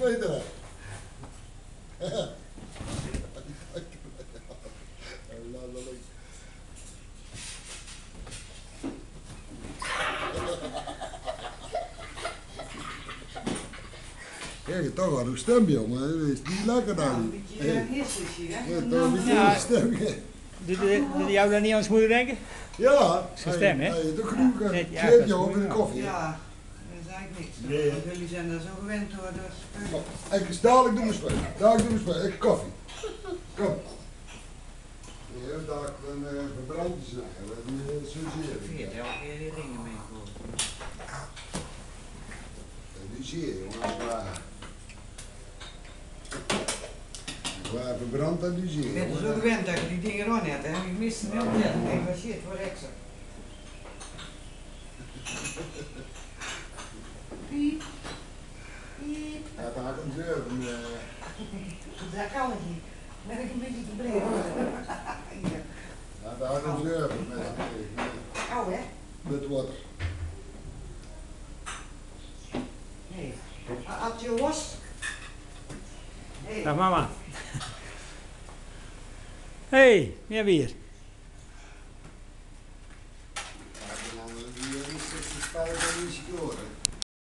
Peter. Kijk, toch wel uw stem, jongen. Dat is niet lekker dan. Een beetje hissig, hè? Ja, toch een beetje uw stem. Doet jou daar niet aan het moeder denken? Ja. Zijn stem, hè? Hey, toch genoeg Nee, ja, kleedje dat is op in de goed, koffie. Ja, dat is eigenlijk niks. Nee. Want jullie zijn daar zo gewend door dat spul. Ik dadelijk doe mijn spelen. Dadelijk doe mijn spelen. Ik koffie. Kom. Ja, dadelijk een verbrandje zeggen. Die surgeren. Veert elke keer die ringen mee voor. Die zie je, jongen. Waar verbrand en die zie je. Ik ben zo gewend dat je die dingen erin hebt, hè? Ik mis hem heel net. Ik denk, wat shit, voor extra. Piep. Piep. Ja, daar had ik een deur. Dat kan ik niet. Ben ik een beetje te breed. Hier. Ja, daar had ik een deur. Au, hè? Met water. Nee. Had je was? Nee. Dag mama. Hey, wie hebben we hier?